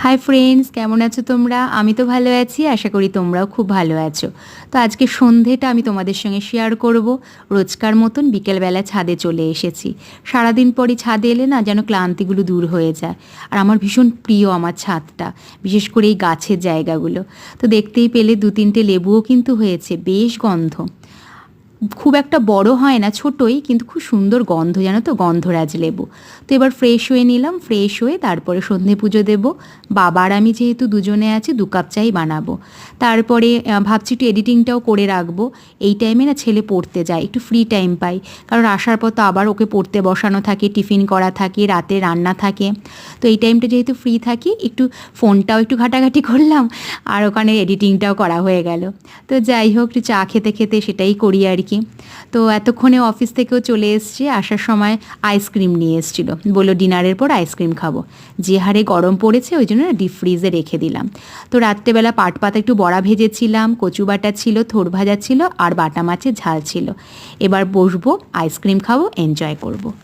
Hi friends, কেমন আছো তোমরা? আমি তো ভালো আছি, আশা করি তোমরাও খুব ভালো আছো। তো আজকে সন্ধেটা আমি তোমাদের সঙ্গে শেয়ার করব। রোজকার মতন বিকেলবেলা ছাদে চলে এসেছি। সারাদিন পরই ছাদে এলে না যেন ক্লান্তিগুলো দূর হয়ে যায়। আর আমার ভীষণ প্রিয় আমার ছাদটা, বিশেষ করে এই গাছের জায়গাগুলো। তো দেখতেই পেলে 2-3টে লেবুও কিন্তু হয়েছে, বেশ গন্ধ। খুব একটা বড় হয় না, ছোটই, কিন্তু খুব সুন্দর গন্ধ, জানো তো, গন্ধরাজ লেবু। তো এবার ফ্রেশ হয়ে নিলাম, ফ্রেশ হয়ে তারপরে সন্ধে পুজো দেবো। বাবার আমি যেহেতু দুজনে আছি, 2 কাপ চাই বানাবো। তারপরে ভাবছি একটু এডিটিংটাও করে রাখবো। এই টাইমে না ছেলে পড়তে যায়, একটু ফ্রি টাইম পাই, কারণ আসার পর তো আবার ওকে পড়তে বসানো থাকে, টিফিন করা থাকে, রাতে রান্না থাকে। তো এই টাইমটা যেহেতু ফ্রি থাকি, একটু ফোনটাও একটু ঘাটাঘাটি করলাম, আর ওখানে এডিটিংটাও করা হয়ে গেল। তো যাই হোক, একটু চা খেতে খেতে সেটাই করি আর কি। তো এতক্ষণে অফিস থেকেও চলে এসছে, আসার সময় আইসক্রিম নিয়ে এসেছিলো, বললো ডিনারের পর আইসক্রিম খাবো। যে হারে গরম পড়েছে ওই জন্য ডিপ ফ্রিজে রেখে দিলাম। তো রাত্রেবেলা পাট পাতা একটু বড়া ভেজেছিলাম, কচু বাটা ছিল, থোড় ভাজা ছিল, আর বাটা মাছের ঝাল ছিল। এবার বসবো, আইসক্রিম খাবো, এনজয় করব।